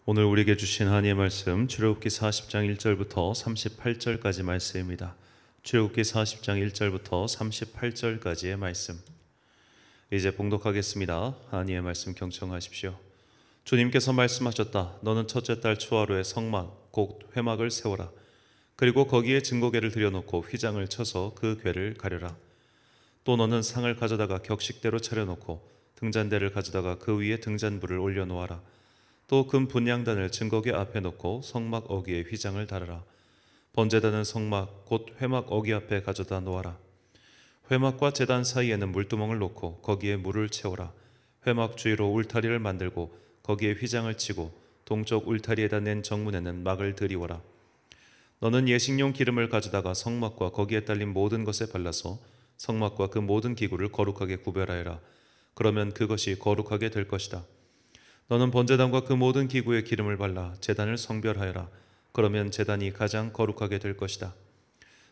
오늘 우리에게 주신 하나님의 말씀 출애굽기 40장 1절부터 38절까지 말씀입니다. 출애굽기 40장 1절부터 38절까지의 말씀. 이제 봉독하겠습니다. 하나님의 말씀 경청하십시오. 주님께서 말씀하셨다. 너는 첫째 달 초하루에 성막 곧 회막을 세워라. 그리고 거기에 증거궤를 들여놓고 휘장을 쳐서 그 궤를 가려라. 또 너는 상을 가져다가 격식대로 차려놓고 등잔대를 가져다가 그 위에 등잔불을 올려놓아라. 또 금 분향단을 증거궤 앞에 놓고 성막 어귀에 휘장을 달아라. 번제단은 성막 곧 회막 어귀 앞에 가져다 놓아라. 회막과 제단 사이에는 물두멍을 놓고 거기에 물을 채우라. 회막 주위로 울타리를 만들고 거기에 휘장을 치고 동쪽 울타리에다 낸 정문에는 막을 들이워라. 너는 예식용 기름을 가져다가 성막과 거기에 딸린 모든 것에 발라서 성막과 그 모든 기구를 거룩하게 구별하여라. 그러면 그것이 거룩하게 될 것이다. 너는 번제단과 그 모든 기구에 기름을 발라 제단을 성별하여라. 그러면 제단이 가장 거룩하게 될 것이다.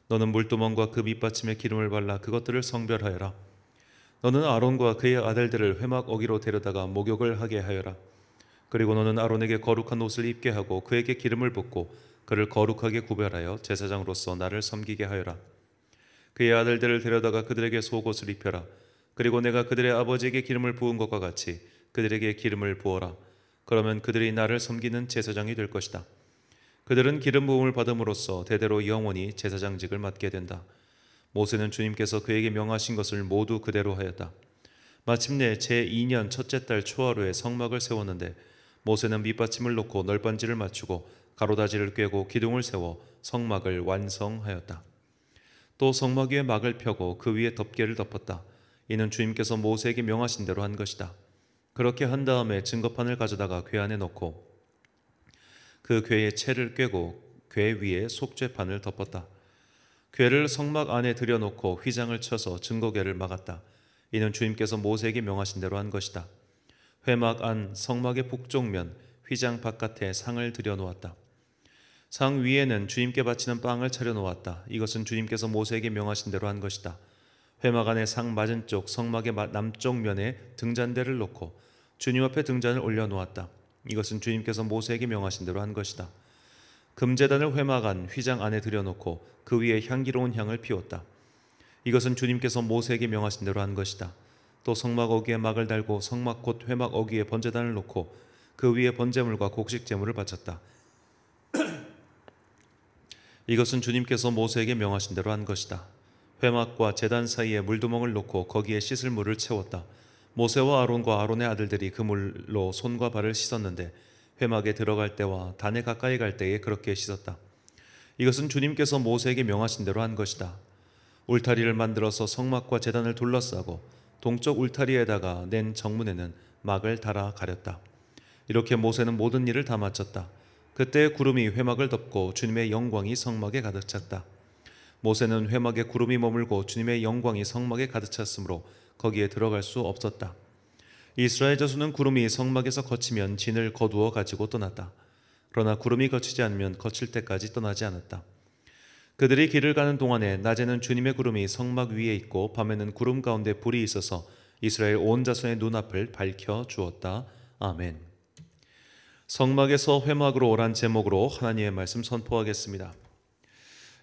너는 물두멍과 그 밑받침에 기름을 발라 그것들을 성별하여라. 너는 아론과 그의 아들들을 회막 어귀로 데려다가 목욕을 하게 하여라. 그리고 너는 아론에게 거룩한 옷을 입게 하고 그에게 기름을 붓고 그를 거룩하게 구별하여 제사장으로서 나를 섬기게 하여라. 그의 아들들을 데려다가 그들에게 속옷을 입혀라. 그리고 내가 그들의 아버지에게 기름을 부은 것과 같이 그들에게 기름을 부어라. 그러면 그들이 나를 섬기는 제사장이 될 것이다. 그들은 기름 부음을 받음으로써 대대로 영원히 제사장직을 맡게 된다. 모세는 주님께서 그에게 명하신 것을 모두 그대로 하였다. 마침내 제2년 첫째 달 초하루에 성막을 세웠는데 모세는 밑받침을 놓고 널빤지를 맞추고 가로다지를 꿰고 기둥을 세워 성막을 완성하였다. 또 성막 위에 막을 펴고 그 위에 덮개를 덮었다. 이는 주님께서 모세에게 명하신 대로 한 것이다. 그렇게 한 다음에 증거판을 가져다가 궤 안에 넣고 그 궤에 채를 꿰고 궤 위에 속죄판을 덮었다. 궤를 성막 안에 들여놓고 휘장을 쳐서 증거궤를 막았다. 이는 주님께서 모세에게 명하신 대로 한 것이다. 회막 안 성막의 북쪽면 휘장 바깥에 상을 들여놓았다. 상 위에는 주님께 바치는 빵을 차려놓았다. 이것은 주님께서 모세에게 명하신 대로 한 것이다. 회막 안에 상 맞은쪽 성막의 남쪽 면에 등잔대를 놓고 주님 앞에 등잔을 올려놓았다. 이것은 주님께서 모세에게 명하신 대로 한 것이다. 금제단을 회막 안 휘장 안에 들여놓고 그 위에 향기로운 향을 피웠다. 이것은 주님께서 모세에게 명하신 대로 한 것이다. 또 성막 어귀에 막을 달고 성막 곧 회막 어귀에 번제단을 놓고 그 위에 번제물과 곡식 제물을 바쳤다. 이것은 주님께서 모세에게 명하신 대로 한 것이다. 회막과 제단 사이에 물두멍을 놓고 거기에 씻을 물을 채웠다. 모세와 아론과 아론의 아들들이 그 물로 손과 발을 씻었는데 회막에 들어갈 때와 단에 가까이 갈 때에 그렇게 씻었다. 이것은 주님께서 모세에게 명하신 대로 한 것이다. 울타리를 만들어서 성막과 제단을 둘러싸고 동쪽 울타리에다가 낸 정문에는 막을 달아 가렸다. 이렇게 모세는 모든 일을 다 마쳤다. 그때 구름이 회막을 덮고 주님의 영광이 성막에 가득 찼다. 모세는 회막에 구름이 머물고 주님의 영광이 성막에 가득 찼으므로 거기에 들어갈 수 없었다. 이스라엘 자손은 구름이 성막에서 거치면 진을 거두어 가지고 떠났다. 그러나 구름이 거치지 않으면 거칠 때까지 떠나지 않았다. 그들이 길을 가는 동안에 낮에는 주님의 구름이 성막 위에 있고 밤에는 구름 가운데 불이 있어서 이스라엘 온 자손의 눈앞을 밝혀 주었다. 아멘. 성막에서 회막으로 오란 제목으로 하나님의 말씀 선포하겠습니다.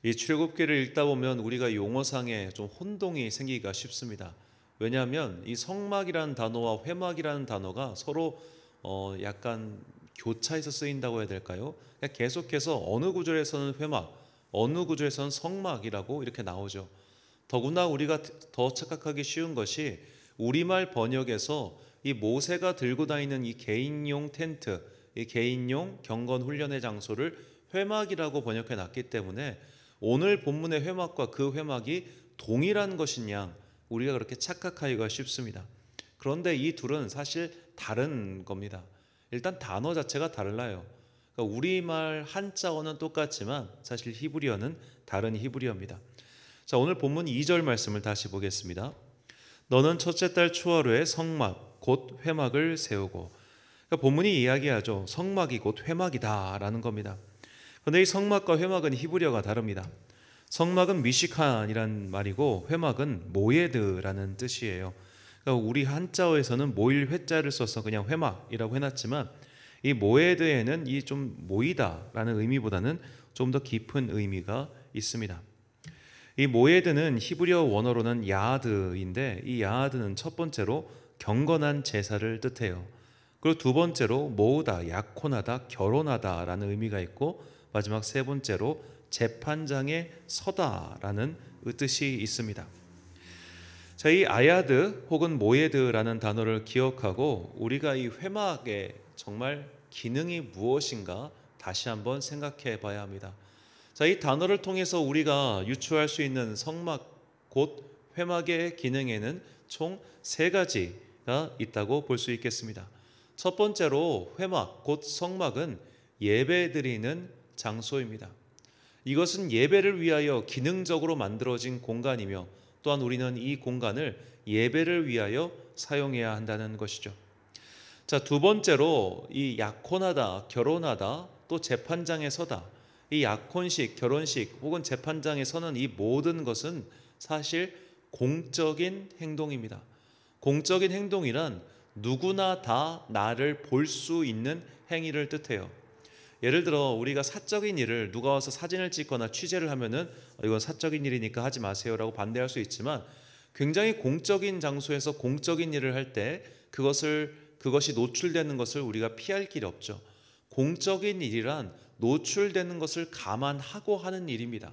이 출애굽기를 읽다 보면 우리가 용어상에 좀 혼동이 생기기가 쉽습니다. 왜냐하면 이 성막이라는 단어와 회막이라는 단어가 서로 약간 교차해서 쓰인다고 해야 될까요? 계속해서 어느 구절에서는 회막, 어느 구절에서는 성막이라고 이렇게 나오죠. 더구나 우리가 더 착각하기 쉬운 것이 우리말 번역에서 이 모세가 들고 다니는 이 개인용 텐트, 이 개인용 경건 훈련의 장소를 회막이라고 번역해 놨기 때문에 오늘 본문의 회막과 그 회막이 동일한 것이냐 우리가 그렇게 착각하기가 쉽습니다. 그런데 이 둘은 사실 다른 겁니다. 일단 단어 자체가 달라요. 그러니까 우리말 한자어는 똑같지만 사실 히브리어는 다른 히브리어입니다. 자, 오늘 본문 2절 말씀을 다시 보겠습니다. 너는 첫째 달 초하루에 성막 곧 회막을 세우고. 그러니까 본문이 이야기하죠. 성막이 곧 회막이다라는 겁니다. 그런데 이 성막과 회막은 히브리어가 다릅니다. 성막은 미시칸이란 말이고 회막은 모예드라는 뜻이에요. 그러니까 우리 한자어에서는 모일 회자를 써서 그냥 회막이라고 해놨지만 이 모에드에는 이 좀 모이다라는 의미보다는 좀 더 깊은 의미가 있습니다. 이 모에드는 히브리어 원어로는 야하드인데, 이 야하드는 첫 번째로 경건한 제사를 뜻해요. 그리고 두 번째로 모으다, 약혼하다, 결혼하다라는 의미가 있고, 마지막 세 번째로 재판장에 서다라는 뜻이 있습니다. 자, 이 아야드 혹은 모에드라는 단어를 기억하고 우리가 이 회막의 정말 기능이 무엇인가 다시 한번 생각해 봐야 합니다. 자, 이 단어를 통해서 우리가 유추할 수 있는 성막 곧 회막의 기능에는 총 세 가지가 있다고 볼 수 있겠습니다. 첫 번째로 회막 곧 성막은 예배드리는 장소입니다. 이것은 예배를 위하여 기능적으로 만들어진 공간이며, 또한 우리는 이 공간을 예배를 위하여 사용해야 한다는 것이죠. 자, 두 번째로 이 약혼하다, 결혼하다, 또 재판장에 서다. 이 약혼식, 결혼식 혹은 재판장에 서는 이 모든 것은 사실 공적인 행동입니다. 공적인 행동이란 누구나 다 나를 볼 수 있는 행위를 뜻해요. 예를 들어 우리가 사적인 일을 누가 와서 사진을 찍거나 취재를 하면은 이건 사적인 일이니까 하지 마세요라고 반대할 수 있지만, 굉장히 공적인 장소에서 공적인 일을 할 때 그것이 노출되는 것을 우리가 피할 길이 없죠. 공적인 일이란 노출되는 것을 감안하고 하는 일입니다.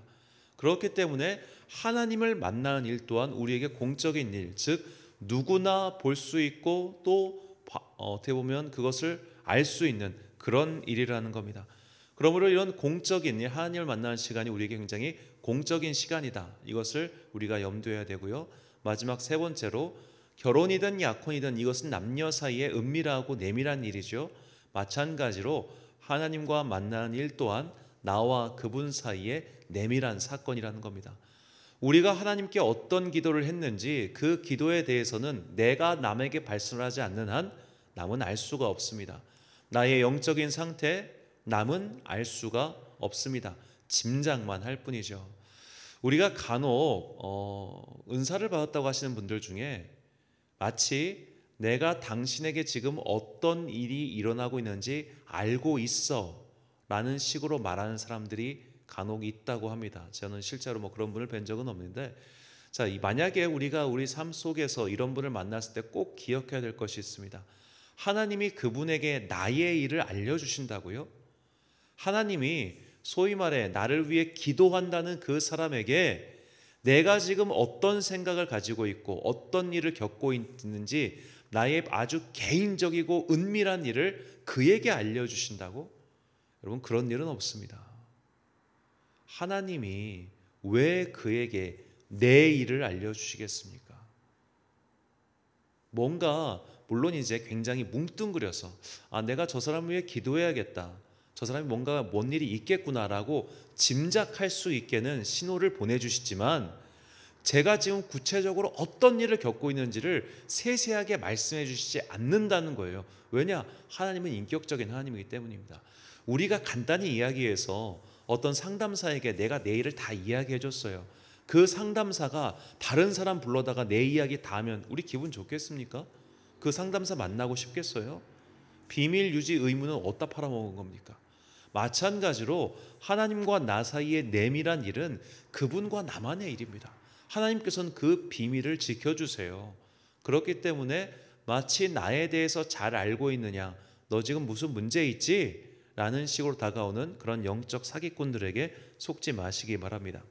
그렇기 때문에 하나님을 만나는 일 또한 우리에게 공적인 일, 즉 누구나 볼 수 있고 또 어떻게 보면 그것을 알 수 있는 그런 일이라는 겁니다. 그러므로 이런 공적인 일, 하나님을 만나는 시간이 우리에게 굉장히 공적인 시간이다. 이것을 우리가 염두해야 되고요. 마지막 세 번째로 결혼이든 약혼이든 이것은 남녀 사이에 은밀하고 내밀한 일이죠. 마찬가지로 하나님과 만나는 일 또한 나와 그분 사이에 내밀한 사건이라는 겁니다. 우리가 하나님께 어떤 기도를 했는지 그 기도에 대해서는 내가 남에게 발설하지 않는 한 남은 알 수가 없습니다. 나의 영적인 상태 남은 알 수가 없습니다. 짐작만 할 뿐이죠. 우리가 간혹 은사를 받았다고 하시는 분들 중에 마치 내가 당신에게 지금 어떤 일이 일어나고 있는지 알고 있어 라는 식으로 말하는 사람들이 간혹 있다고 합니다. 저는 실제로 그런 분을 뵌 적은 없는데, 자, 만약에 우리가 우리 삶 속에서 이런 분을 만났을 때 꼭 기억해야 될 것이 있습니다. 하나님이 그분에게 나의 일을 알려주신다고요? 하나님이 소위 말해 나를 위해 기도한다는 그 사람에게 내가 지금 어떤 생각을 가지고 있고 어떤 일을 겪고 있는지 나의 아주 개인적이고 은밀한 일을 그에게 알려주신다고? 여러분, 그런 일은 없습니다. 하나님이 왜 그에게 내 일을 알려주시겠습니까? 뭔가 물론 이제 굉장히 뭉뚱그려서 내가 저 사람을 위해 기도해야겠다, 저 사람이 뭔가 뭔 일이 있겠구나라고 짐작할 수 있게는 신호를 보내주시지만, 제가 지금 구체적으로 어떤 일을 겪고 있는지를 세세하게 말씀해 주시지 않는다는 거예요. 왜냐? 하나님은 인격적인 하나님이기 때문입니다. 우리가 간단히 이야기해서 어떤 상담사에게 내가 내 일을 다 이야기해 줬어요. 그 상담사가 다른 사람 불러다가 내 이야기 다 하면 우리 기분 좋겠습니까? 그 상담사 만나고 싶겠어요? 비밀 유지 의무는 어디다 팔아먹은 겁니까? 마찬가지로 하나님과 나 사이의 내밀한 일은 그분과 나만의 일입니다. 하나님께서는 그 비밀을 지켜주세요. 그렇기 때문에 마치 나에 대해서 잘 알고 있느냐, 너 지금 무슨 문제 있지? 라는 식으로 다가오는 그런 영적 사기꾼들에게 속지 마시기 바랍니다.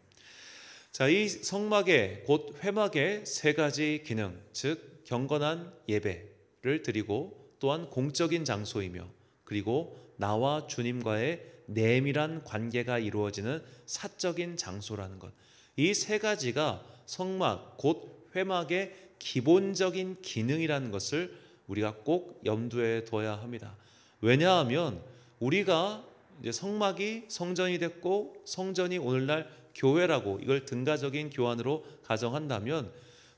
자, 이 성막의 곧 회막의 세 가지 기능, 즉 경건한 예배를 드리고 또한 공적인 장소이며, 그리고 나와 주님과의 내밀한 관계가 이루어지는 사적인 장소라는 것, 이 세 가지가 성막 곧 회막의 기본적인 기능이라는 것을 우리가 꼭 염두에 둬야 합니다. 왜냐하면 우리가 이제 성막이 성전이 됐고 성전이 오늘날 교회라고 이걸 등가적인 교환으로 가정한다면,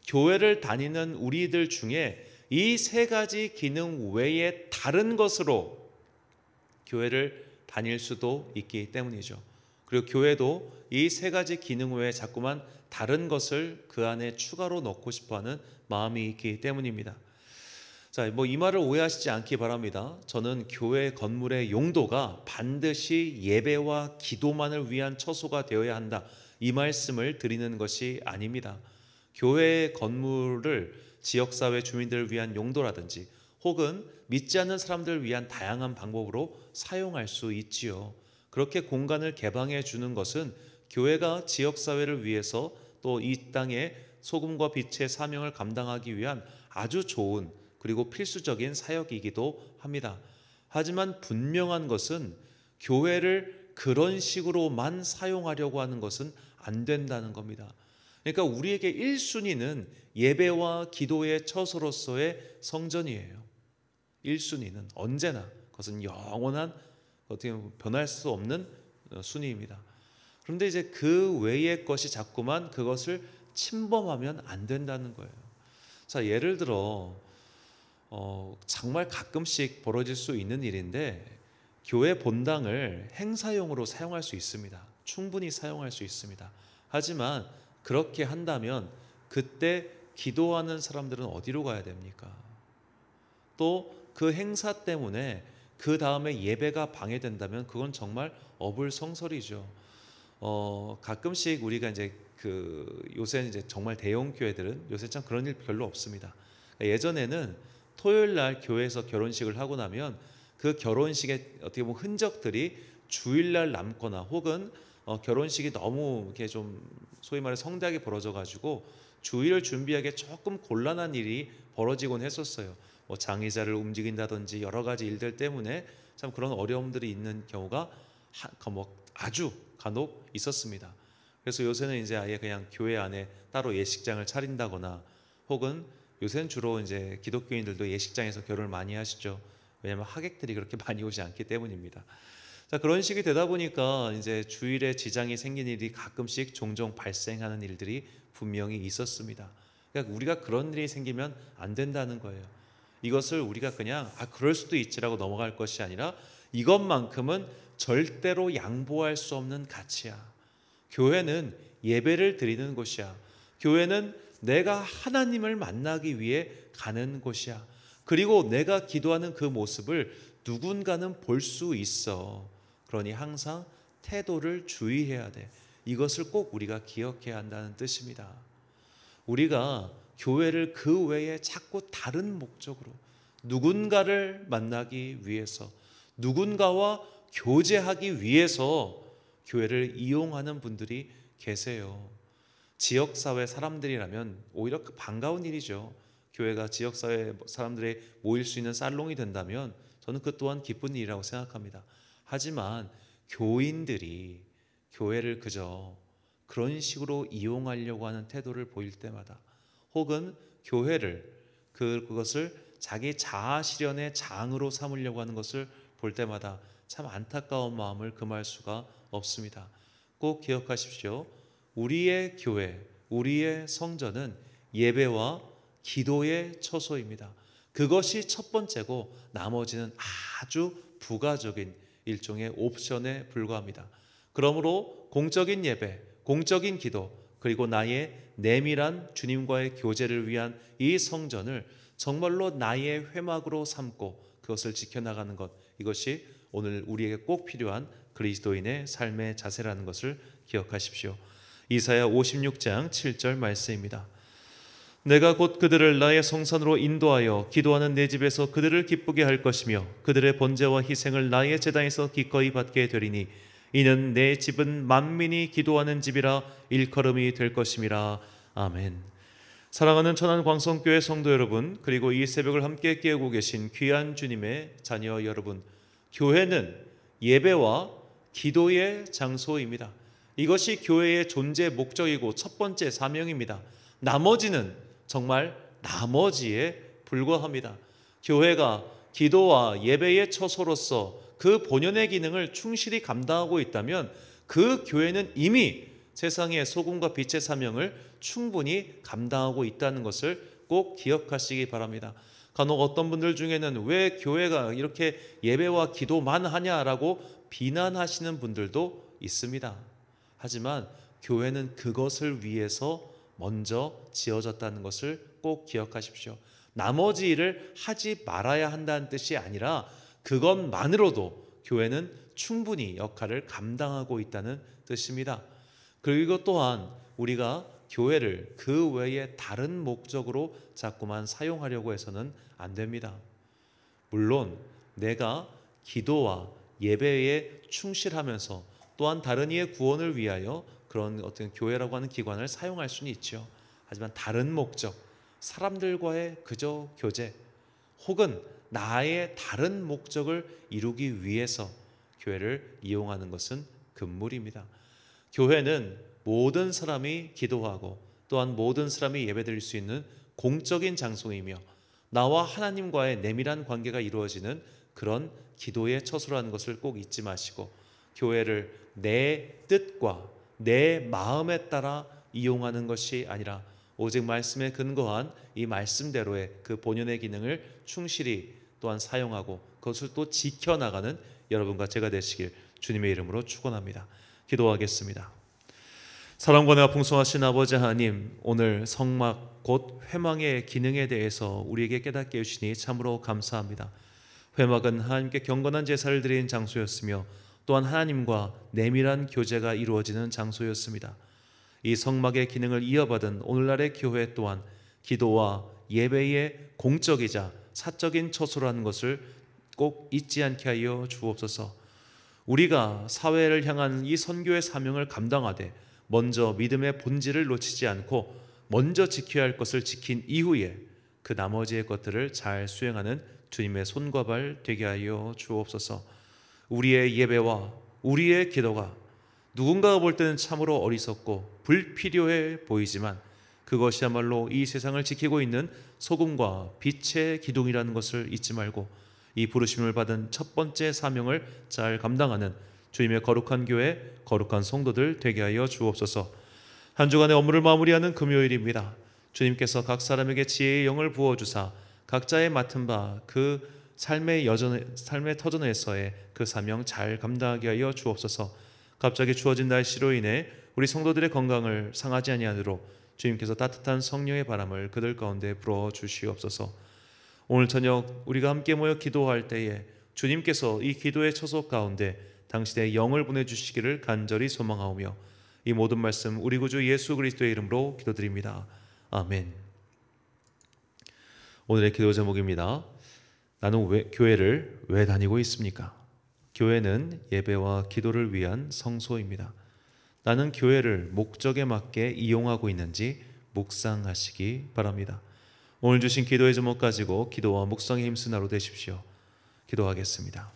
교회를 다니는 우리들 중에 이 세 가지 기능 외에 다른 것으로 교회를 다닐 수도 있기 때문이죠. 그리고 교회도 이 세 가지 기능 외에 자꾸만 다른 것을 그 안에 추가로 넣고 싶어하는 마음이 있기 때문입니다. 자, 뭐 이 말을 오해하시지 않기 바랍니다. 저는 교회 건물의 용도가 반드시 예배와 기도만을 위한 처소가 되어야 한다, 이 말씀을 드리는 것이 아닙니다. 교회 건물을 지역사회 주민들을 위한 용도라든지 혹은 믿지 않는 사람들을 위한 다양한 방법으로 사용할 수 있지요. 그렇게 공간을 개방해 주는 것은 교회가 지역사회를 위해서 또 이 땅에 소금과 빛의 사명을 감당하기 위한 아주 좋은 그리고 필수적인 사역이기도 합니다. 하지만 분명한 것은 교회를 그런 식으로만 사용하려고 하는 것은 안 된다는 겁니다. 그러니까 우리에게 1순위는 예배와 기도의 처소로서의 성전이에요. 1순위는 언제나 그것은 영원한 어떻게 보면 변할 수 없는 순위입니다. 그런데 이제 그 외의 것이 자꾸만 그것을 침범하면 안 된다는 거예요. 자, 예를 들어 정말 가끔씩 벌어질 수 있는 일인데 교회 본당을 행사용으로 사용할 수 있습니다. 충분히 사용할 수 있습니다. 하지만 그렇게 한다면 그때 기도하는 사람들은 어디로 가야 됩니까? 또 그 행사 때문에 그 다음에 예배가 방해된다면 그건 정말 어불성설이죠. 가끔씩 우리가 이제 요새 이제 정말 대형 교회들은 요새 참 그런 일 별로 없습니다. 예전에는 토요일 날 교회에서 결혼식을 하고 나면 그 결혼식의 어떻게 보면 흔적들이 주일날 남거나 혹은 결혼식이 너무 이렇게 좀 소위 말해 성대하게 벌어져 가지고 주일을 준비하기에 조금 곤란한 일이 벌어지곤 했었어요. 뭐 장의자를 움직인다든지 여러 가지 일들 때문에 참 그런 어려움들이 있는 경우가 아주 간혹 있었습니다. 그래서 요새는 이제 아예 그냥 교회 안에 따로 예식장을 차린다거나 혹은 요새는 주로 이제 기독교인들도 예식장에서 결혼을 많이 하시죠. 왜냐하면 하객들이 그렇게 많이 오지 않기 때문입니다. 자, 그런 식이 되다 보니까 이제 주일에 지장이 생긴 일이 가끔씩 종종 발생하는 일들이 분명히 있었습니다. 그러니까 우리가 그런 일이 생기면 안 된다는 거예요. 이것을 우리가 그냥 그럴 수도 있지라고 넘어갈 것이 아니라 이것만큼은 절대로 양보할 수 없는 가치야. 교회는 예배를 드리는 곳이야. 교회는 내가 하나님을 만나기 위해 가는 곳이야. 그리고 내가 기도하는 그 모습을 누군가는 볼 수 있어. 그러니 항상 태도를 주의해야 돼. 이것을 꼭 우리가 기억해야 한다는 뜻입니다. 우리가 교회를 그 외에 자꾸 다른 목적으로 누군가를 만나기 위해서 누군가와 교제하기 위해서 교회를 이용하는 분들이 계세요. 지역사회 사람들이라면 오히려 반가운 일이죠. 교회가 지역사회 사람들이 모일 수 있는 살롱이 된다면 저는 그 또한 기쁜 일이라고 생각합니다. 하지만 교인들이 교회를 그저 그런 식으로 이용하려고 하는 태도를 보일 때마다 혹은 교회를 그것을 자기 자아 실현의 장으로 삼으려고 하는 것을 볼 때마다 참 안타까운 마음을 금할 수가 없습니다. 꼭 기억하십시오. 우리의 교회, 우리의 성전은 예배와 기도의 처소입니다. 그것이 첫 번째고 나머지는 아주 부가적인 일종의 옵션에 불과합니다. 그러므로 공적인 예배, 공적인 기도, 그리고 나의 내밀한 주님과의 교제를 위한 이 성전을 정말로 나의 회막으로 삼고 그것을 지켜나가는 것, 이것이 오늘 우리에게 꼭 필요한 그리스도인의 삶의 자세라는 것을 기억하십시오. 이사야 56장 7절 말씀입니다. 내가 곧 그들을 나의 성산으로 인도하여 기도하는 내 집에서 그들을 기쁘게 할 것이며 그들의 번제와 희생을 나의 제단에서 기꺼이 받게 되리니 이는 내 집은 만민이 기도하는 집이라 일컬음이 될 것임이라. 아멘. 사랑하는 천안광성교회 성도 여러분, 그리고 이 새벽을 함께 깨우고 계신 귀한 주님의 자녀 여러분, 교회는 예배와 기도의 장소입니다. 이것이 교회의 존재 목적이고 첫 번째 사명입니다. 나머지는 정말 나머지에 불과합니다. 교회가 기도와 예배의 처소로서 그 본연의 기능을 충실히 감당하고 있다면 그 교회는 이미 세상의 소금과 빛의 사명을 충분히 감당하고 있다는 것을 꼭 기억하시기 바랍니다. 간혹 어떤 분들 중에는 왜 교회가 이렇게 예배와 기도만 하냐라고 비난하시는 분들도 있습니다. 하지만 교회는 그것을 위해서 먼저 지어졌다는 것을 꼭 기억하십시오. 나머지 일을 하지 말아야 한다는 뜻이 아니라 그것만으로도 교회는 충분히 역할을 감당하고 있다는 뜻입니다. 그리고 또한 우리가 교회를 그 외에 다른 목적으로 자꾸만 사용하려고 해서는 안 됩니다. 물론 내가 기도와 예배에 충실하면서 또한 다른 이의 구원을 위하여 그런 어떤 교회라고 하는 기관을 사용할 수는 있죠. 하지만 다른 목적, 사람들과의 그저 교제 혹은 나의 다른 목적을 이루기 위해서 교회를 이용하는 것은 금물입니다. 교회는 모든 사람이 기도하고 또한 모든 사람이 예배드릴 수 있는 공적인 장소이며 나와 하나님과의 내밀한 관계가 이루어지는 그런 기도의 처소라는 것을 꼭 잊지 마시고 교회를 내 뜻과 내 마음에 따라 이용하는 것이 아니라 오직 말씀에 근거한 이 말씀대로의 그 본연의 기능을 충실히 또한 사용하고 그것을 또 지켜나가는 여러분과 제가 되시길 주님의 이름으로 축원합니다. 기도하겠습니다. 사랑과 은혜가 풍성하신 아버지 하나님, 오늘 성막 곧 회막의 기능에 대해서 우리에게 깨닫게 해주시니 참으로 감사합니다. 회막은 하나님께 경건한 제사를 드리는 장소였으며 또한 하나님과 내밀한 교제가 이루어지는 장소였습니다. 이 성막의 기능을 이어받은 오늘날의 교회 또한 기도와 예배의 공적이자 사적인 처소라는 것을 꼭 잊지 않게 하여 주옵소서. 우리가 사회를 향한 이 선교의 사명을 감당하되 먼저 믿음의 본질을 놓치지 않고 먼저 지켜야 할 것을 지킨 이후에 그 나머지의 것들을 잘 수행하는 주님의 손과 발 되게 하여 주옵소서. 우리의 예배와 우리의 기도가 누군가가 볼 때는 참으로 어리석고 불필요해 보이지만 그것이야말로 이 세상을 지키고 있는 소금과 빛의 기둥이라는 것을 잊지 말고 이 부르심을 받은 첫 번째 사명을 잘 감당하는 주님의 거룩한 교회, 거룩한 성도들 되게 하여 주옵소서. 한 주간의 업무를 마무리하는 금요일입니다. 주님께서 각 사람에게 지혜의 영을 부어주사 각자의 맡은 바 그 삶의 터전에서의 그 사명 잘 감당하게 하여 주옵소서. 갑자기 추워진 날씨로 인해 우리 성도들의 건강을 상하지 아니하도록 주님께서 따뜻한 성령의 바람을 그들 가운데 불어 주시옵소서. 오늘 저녁 우리가 함께 모여 기도할 때에 주님께서 이 기도의 처소 가운데 당신의 영을 보내주시기를 간절히 소망하오며 이 모든 말씀 우리 구주 예수 그리스도의 이름으로 기도드립니다. 아멘. 오늘의 기도 제목입니다. 나는 교회를 왜 다니고 있습니까? 교회는 예배와 기도를 위한 성소입니다. 나는 교회를 목적에 맞게 이용하고 있는지 묵상하시기 바랍니다. 오늘 주신 기도의 제목 가지고 기도와 묵상에 힘쓰는 하루 되십시오. 기도하겠습니다.